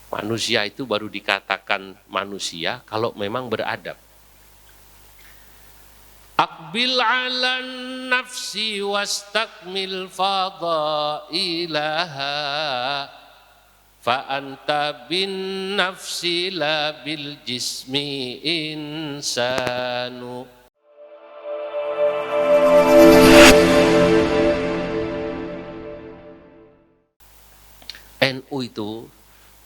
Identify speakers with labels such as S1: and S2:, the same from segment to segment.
S1: Manusia itu baru dikatakan manusia kalau memang beradab. Aqbil 'alan nafsi wastakmil fadailaha fa anta bin nafsi la bil jismi insanu. NU itu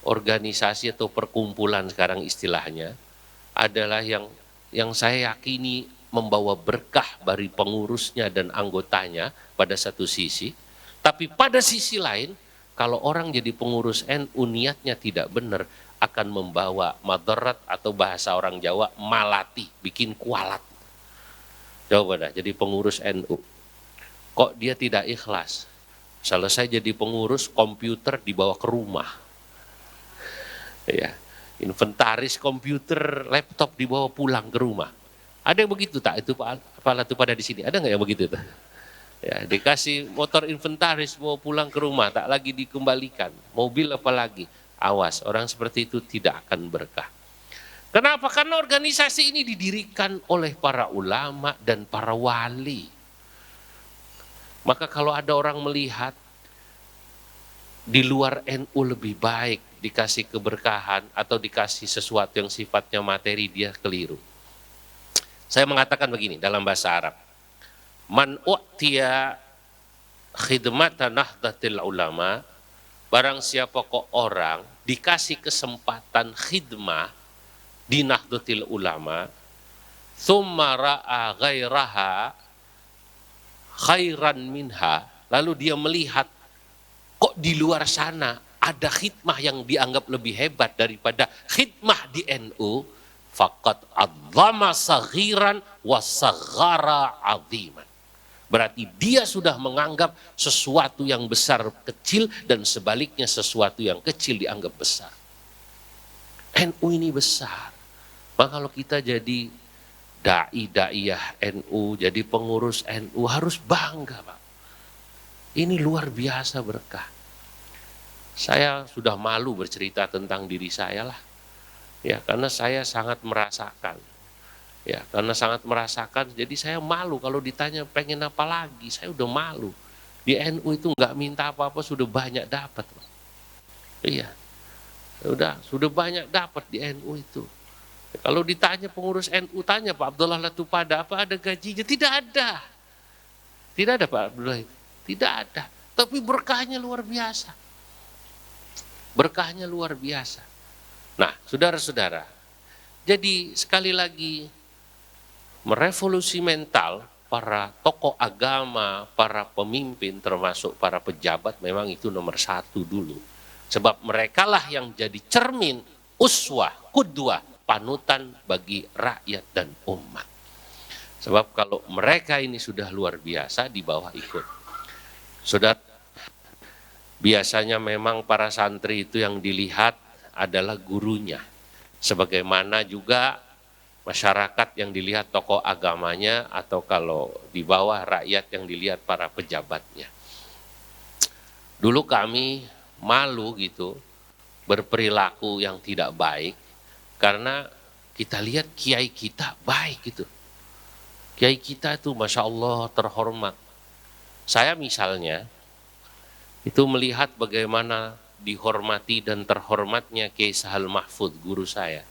S1: organisasi atau perkumpulan sekarang istilahnya adalah yang saya yakini membawa berkah bagi pengurusnya dan anggotanya pada satu sisi, tapi pada sisi lain kalau orang jadi pengurus NU niatnya tidak benar akan membawa madarat atau bahasa orang Jawa malati, bikin kualat. Coba dah jadi pengurus NU. Kok dia tidak ikhlas? Selesai jadi pengurus, komputer dibawa ke rumah. Ya, inventaris komputer, laptop dibawa pulang ke rumah. Ada yang begitu tak? Itu Pak Latu pada di sini. Ada nggak yang begitu tuh? Ya, dikasih motor inventaris bawa pulang ke rumah, tak lagi dikembalikan. Mobil apalagi. Awas, orang seperti itu tidak akan berkah. Kenapa? Karena organisasi ini didirikan oleh para ulama dan para wali. Maka kalau ada orang melihat di luar NU lebih baik dikasih keberkahan atau dikasih sesuatu yang sifatnya materi, dia keliru. Saya mengatakan begini dalam bahasa Arab. Man u'tiya khidmata nahdlatil ulama, barang siapa kok orang dikasih kesempatan khidmah di Nahdlatul Ulama, thumma ra'a ghairaha khairan minha, lalu dia melihat kok di luar sana ada khidmah yang dianggap lebih hebat daripada khidmah di NU, faqad adzama saghiran wa saghara aziman. Berarti dia sudah menganggap sesuatu yang besar kecil dan sebaliknya sesuatu yang kecil dianggap besar. NU ini besar. Maka kalau kita jadi dai-daiyah NU, jadi pengurus NU harus bangga, Pak. Ini luar biasa berkah. Saya sudah malu bercerita tentang diri saya lah. Ya, karena saya sangat merasakan. Ya, karena sangat merasakan, jadi saya malu kalau ditanya pengen apa lagi, saya udah malu. Di NU itu nggak minta apa-apa sudah banyak dapat, Pak. Iya. Sudah banyak dapat di NU itu. Kalau ditanya pengurus NU, tanya Pak Abdullah Latupada, apa ada gajinya? Tidak ada. Tidak ada Pak Abdullah, tidak ada. Tapi berkahnya luar biasa. Berkahnya luar biasa. Nah, saudara-saudara, jadi sekali lagi merevolusi mental para tokoh agama, para pemimpin termasuk para pejabat memang itu nomor satu dulu. Sebab merekalah yang jadi cermin, uswah, qudwah, panutan bagi rakyat dan umat. Sebab kalau mereka ini sudah luar biasa, di bawah ikut. Saudara, biasanya memang para santri itu yang dilihat adalah gurunya. Sebagaimana juga masyarakat yang dilihat tokoh agamanya, atau kalau di bawah rakyat yang dilihat para pejabatnya. Dulu kami malu gitu berperilaku yang tidak baik karena kita lihat kiai kita baik gitu. Kiai kita itu Masya Allah terhormat. Saya misalnya itu melihat bagaimana dihormati dan terhormatnya Kiai Sahal Mahfud, guru saya.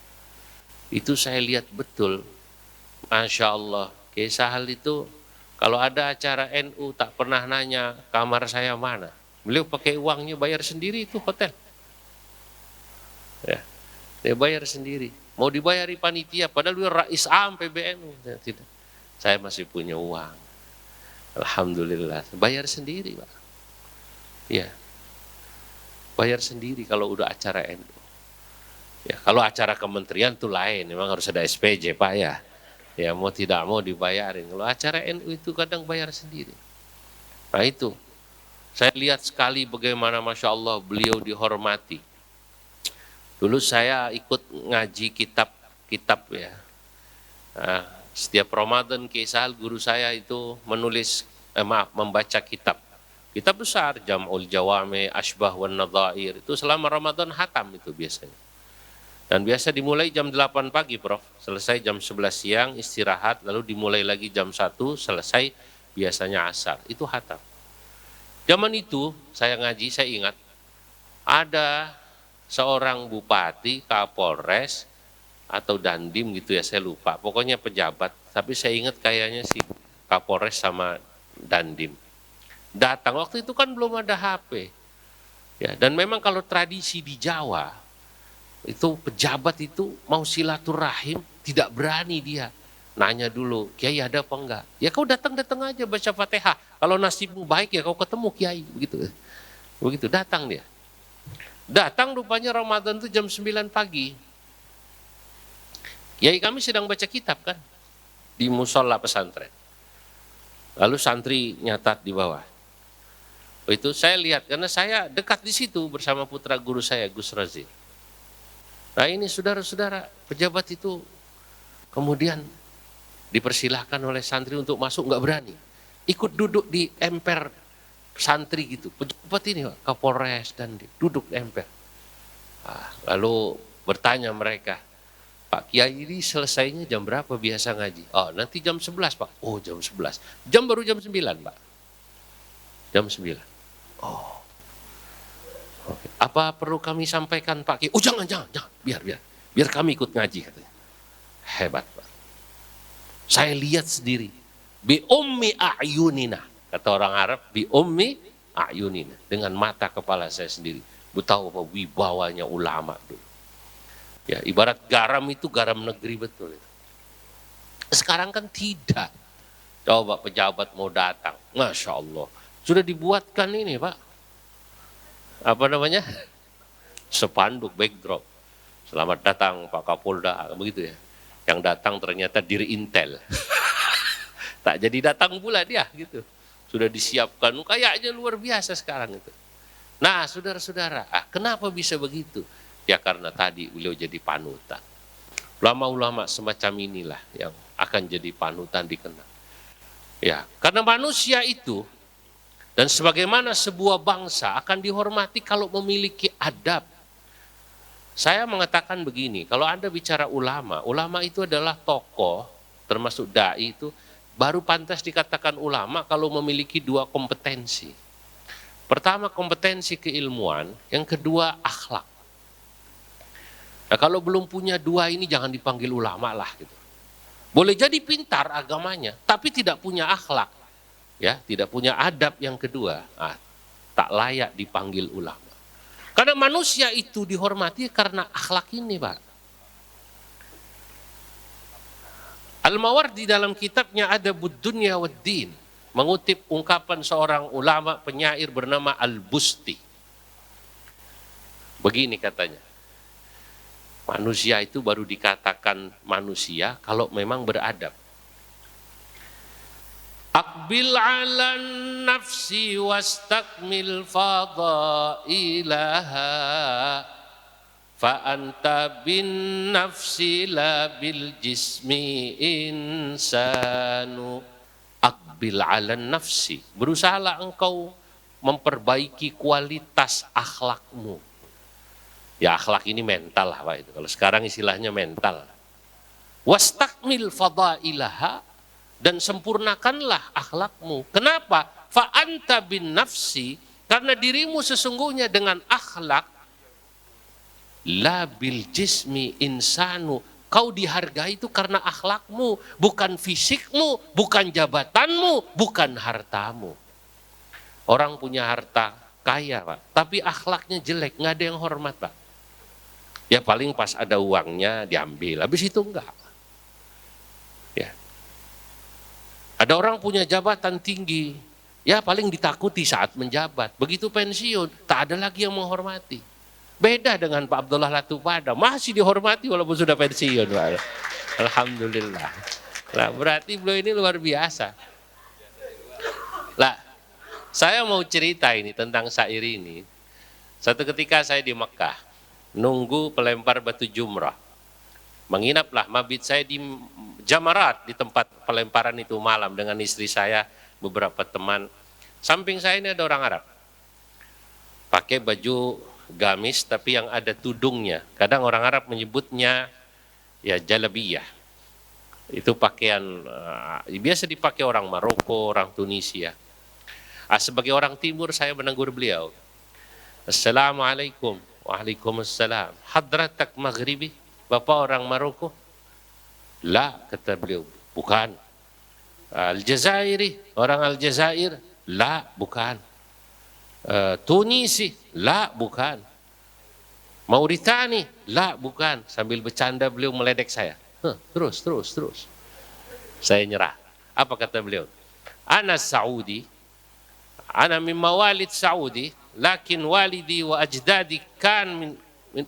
S1: Itu saya lihat betul, Masya Allah, Kiai Sahal itu kalau ada acara NU tak pernah nanya kamar saya mana. Beliau pakai uangnya bayar sendiri itu hotel. Ya, dia bayar sendiri. Mau dibayari panitia, padahal beliau Rais Am PBNU. Tidak, saya masih punya uang. Alhamdulillah, bayar sendiri Pak. Ya, bayar sendiri kalau udah acara NU. Ya, kalau acara kementerian itu lain, memang harus ada SPJ Pak ya. Ya, mau tidak mau dibayarin. Kalau acara NU itu kadang bayar sendiri. Nah itu, saya lihat sekali bagaimana Masya Allah beliau dihormati. Dulu saya ikut ngaji kitab ya. Nah, setiap Ramadan Kiai Sahal guru saya itu membaca kitab. Kitab besar, Jam'ul Jawami, Ashbah wan Nadhair, itu selama Ramadan hatam itu biasanya. Dan biasa dimulai jam 8 pagi, Prof. Selesai jam 11 siang, istirahat, lalu dimulai lagi jam 1, selesai biasanya asar. Itu hatam. Zaman itu, saya ngaji, saya ingat, ada seorang bupati, kapolres, atau dandim gitu ya, saya lupa. Pokoknya pejabat, tapi saya ingat kayaknya si kapolres sama dandim. Datang, waktu itu kan belum ada HP. Ya, dan memang kalau tradisi di Jawa, itu pejabat itu mau silaturahim tidak berani dia. Nanya dulu, Kiai ada apa enggak? Ya kau datang-datang aja baca Fatihah. Kalau nasibmu baik ya kau ketemu Kiai. Begitu, begitu datang dia. Datang rupanya Ramadan itu jam 9 pagi. Kiai kami sedang baca kitab kan. Di musola pesantren. Lalu santri nyatat di bawah. Itu saya lihat karena saya dekat di situ bersama putra guru saya Gus Razil. Nah ini saudara-saudara pejabat itu kemudian dipersilahkan oleh santri untuk masuk, nggak berani. Ikut duduk di emper santri gitu. Pejabat ini Kapolres dan duduk di emper. Nah, lalu bertanya mereka, Pak Kiai ini selesainya jam berapa biasa ngaji? Oh nanti jam 11 Pak. Oh jam 11. Jam baru jam 9 Pak. Jam 9. Oh. Oke. Apa perlu kami sampaikan Pak Kiai? Oh jangan, biar kami ikut ngaji katanya. Hebat Pak. Saya lihat sendiri. Bi ummi a'yunina. Kata orang Arab, bi ummi a'yunina. Dengan mata kepala saya sendiri. Tahu apa wibawanya ulama dulu. Ya, ibarat garam itu garam negeri betul. Sekarang kan tidak. Coba pejabat mau datang. Masya Allah. Sudah dibuatkan ini Pak. Apa namanya? Spanduk, backdrop. Selamat datang Pak Kapolda. Begitu ya. Yang datang ternyata diri Intel. Tak jadi datang pula dia gitu. Sudah disiapkan, kayaknya luar biasa sekarang itu. Nah saudara-saudara, kenapa bisa begitu? Ya karena tadi beliau jadi panutan. Ulama-ulama semacam inilah yang akan jadi panutan dikenal. Ya, karena manusia itu dan sebagaimana sebuah bangsa akan dihormati kalau memiliki adab. Saya mengatakan begini, kalau Anda bicara ulama, ulama itu adalah tokoh, termasuk dai itu, baru pantas dikatakan ulama kalau memiliki dua kompetensi. Pertama kompetensi keilmuan, yang kedua akhlak. Nah, kalau belum punya dua ini jangan dipanggil ulama lah gitu. Boleh jadi pintar agamanya, tapi tidak punya akhlak, ya, tidak punya adab yang kedua, tak layak dipanggil ulama. Karena manusia itu dihormati karena akhlak ini Pak. Al-Mawardi dalam kitabnya Adabud Dunya wad Din mengutip ungkapan seorang ulama penyair bernama Al-Busti. Begini katanya, manusia itu baru dikatakan manusia kalau memang beradab. Aqbil ala nafsi wastakmil fadailaha fa anta bin nafsi la bil jismi insanu. Aqbil ala nafsi, berusahalah engkau memperbaiki kualitas akhlakmu. Ya akhlak ini mental lah Pak itu. Kalau sekarang istilahnya mental. Wastakmil fadailaha, dan sempurnakanlah akhlakmu. Kenapa? Fa anta bin nafsi, karena dirimu sesungguhnya dengan akhlak, la bil jismi insanu, kau dihargai itu karena akhlakmu, bukan fisikmu, bukan jabatanmu, bukan hartamu. Orang punya harta kaya Pak, tapi akhlaknya jelek, nggak ada yang hormat Pak. Ya paling pas ada uangnya diambil, habis itu enggak. Ya. Ada orang punya jabatan tinggi, ya paling ditakuti saat menjabat. Begitu pensiun, tak ada lagi yang menghormati. Beda dengan Pak Abdullah Latupada, masih dihormati walaupun sudah pensiun. Pak. Alhamdulillah. Nah, berarti beliau ini luar biasa. Lah, saya mau cerita ini tentang syair ini. Satu ketika saya di Mekah, nunggu pelempar batu jumrah. Menginaplah mabit saya di Jamarat, di tempat pelemparan itu malam dengan istri saya, beberapa teman. Samping saya ini ada orang Arab. Pakai baju gamis tapi yang ada tudungnya. Kadang orang Arab menyebutnya ya jalabiyah. Itu pakaian biasa dipakai orang Maroko, orang Tunisia. Sebagai orang timur saya menegur beliau. Assalamualaikum. Waalaikumsalam. Hadratak Maghribi? Bapak orang Maroko? La, kata beliau. Bukan. Al-Jazairi? Orang Aljazair? La, bukan. Tunisi? La, bukan. Mauritani? La, bukan. Sambil bercanda beliau meledek saya. Terus. Saya nyerah. Apa kata beliau? Ana Saudi. Ana min mawalid Saudi. Lakin walidi wa ajdadi kan min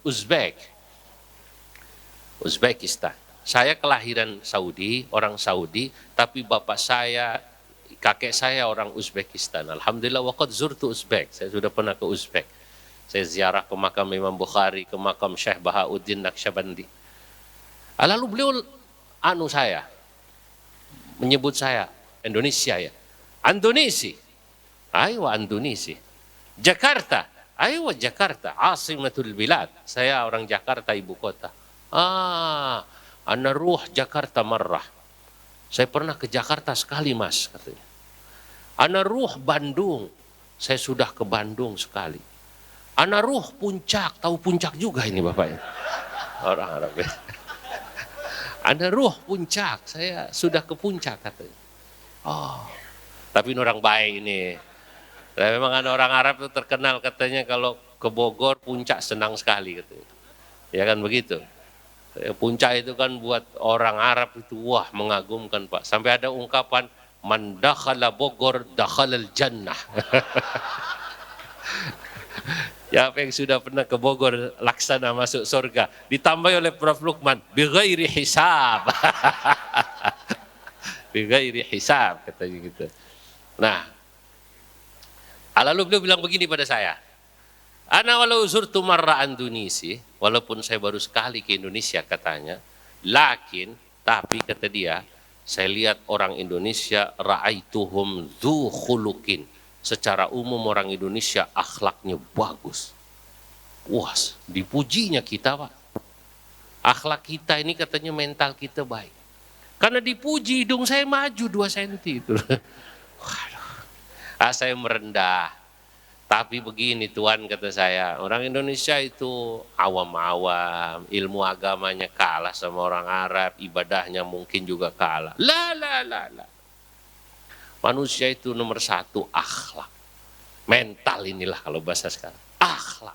S1: Uzbekistan. Saya kelahiran Saudi, orang Saudi, tapi bapak saya, kakek saya orang Uzbekistan. Alhamdulillah waqad zurtu Uzbek. Saya sudah pernah ke Uzbek. Saya ziarah ke makam Imam Bukhari, ke makam Syekh Bahauddin Naqsyabandi. Lalu beliau menyebut saya Indonesia ya. Andonesi. Aywa Andonesi. Jakarta. Aywa Jakarta. Asimatul bilad. Saya orang Jakarta, ibu kota. Ana ruh Jakarta marrah. Saya pernah ke Jakarta sekali mas katanya. Ana ruh Bandung. Saya sudah ke Bandung sekali. Ana ruh Puncak. Tahu Puncak juga ini bapaknya. Orang Arab ya. Ana ruh Puncak. Saya sudah ke Puncak katanya. Tapi ini orang baik ini. Memang ada orang Arab itu terkenal katanya kalau ke Bogor Puncak senang sekali katanya. Ya kan begitu. Puncak itu kan buat orang Arab itu wah mengagumkan Pak. Sampai ada ungkapan man dakhala Bogor dakhalal jannah. Ya apa yang sudah pernah ke Bogor laksana masuk surga. Ditambah oleh Prof. Lukman bighairi hisab. Bighairi hisab katanya gitu. Nah, lalu beliau bilang begini pada saya. Ana walau zurtu marra Indonesi, walaupun saya baru sekali ke Indonesia katanya, tapi kata dia, saya lihat orang Indonesia ra'aituhum dzu khuluqin. Secara umum orang Indonesia akhlaknya bagus. Wah, dipujinya kita Pak. Akhlak kita ini katanya mental kita baik. Karena dipuji hidung saya maju 2 senti itu. Saya merendah. Tapi begini Tuhan kata saya, orang Indonesia itu awam-awam, ilmu agamanya kalah sama orang Arab, ibadahnya mungkin juga kalah. La. Manusia itu nomor 1 akhlak. Mental inilah kalau bahasa sekarang. Akhlak.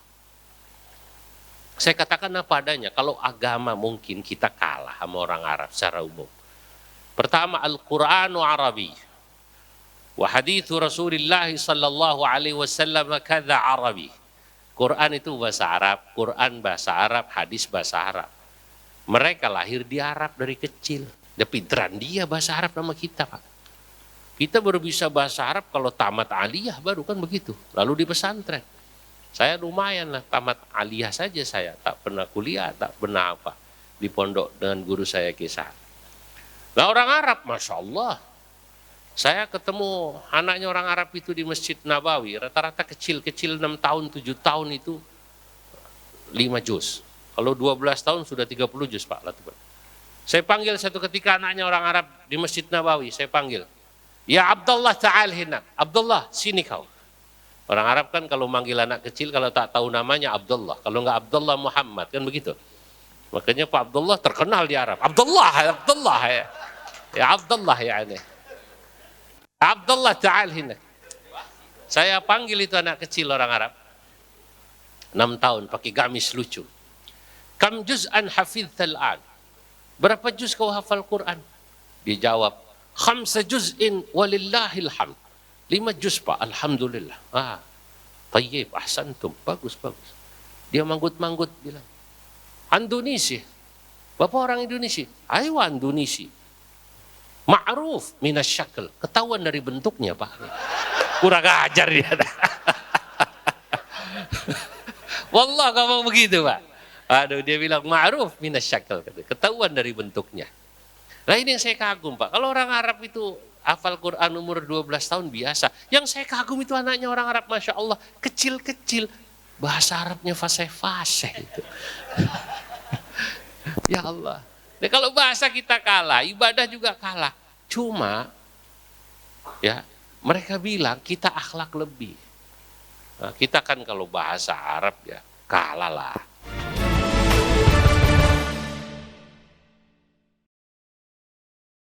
S1: Saya katakan apa adanya, kalau agama mungkin kita kalah sama orang Arab secara umum. Pertama Al-Qur'anu Arabi. Wa hadithu Rasulullah sallallahu alaihi wasallam kadza Arabi. Quran itu bahasa Arab, Quran bahasa Arab, hadis bahasa Arab. Mereka lahir di Arab dari kecil. Pinteran dia bahasa Arab sama kita, Pak. Kita baru bisa bahasa Arab kalau tamat aliyah baru kan begitu. Lalu di pesantren. Saya lumayan lah tamat aliyah saja saya, tak pernah kuliah, tak pernah apa. Di pondok dengan guru saya kisah. Nah orang Arab, Masya Allah. Saya ketemu anaknya orang Arab itu di Masjid Nabawi, rata-rata kecil-kecil 6 tahun, 7 tahun itu 5 juz. Kalau 12 tahun sudah 30 juz Pak. Saya panggil satu ketika anaknya orang Arab di Masjid Nabawi, saya panggil. Ya Abdullah ta'al hina, Abdullah sini kau. Orang Arab kan kalau manggil anak kecil kalau tak tahu namanya Abdullah, kalau enggak Abdullah Muhammad kan begitu. Makanya Pak Abdullah terkenal di Arab. Abdullah ya. Ya Abdullah ya ini. Abdullah ta'al hina. Saya panggil itu anak kecil orang Arab. 6 tahun pakai gamis lucu. Kam juz'an hafidhal an. Berapa juz kau hafal Quran? Dia jawab, 5 juz'in walillahil hamd. 5 juz Pak, alhamdulillah. Tayyib, ahsantum, bagus. Dia manggut-manggut bilang, Indonesia. Bapak orang Indonesia? Ayo Indonesia. Ma'ruf minasyakl, ketahuan dari bentuknya Pak. Kurang ajar dia. Wallah kamu begitu Pak. Aduh dia bilang ma'ruf minasyakl, ketahuan dari bentuknya. Nah ini yang saya kagum Pak. Kalau orang Arab itu hafal Quran umur 12 tahun biasa. Yang saya kagum itu anaknya orang Arab, Masya Allah, kecil-kecil. Bahasa Arabnya fasih-fasih itu. Ya Allah. Nah, kalau bahasa kita kalah, ibadah juga kalah. Cuma, ya mereka bilang kita akhlak lebih. Nah, kita kan kalau bahasa Arab ya kalah lah.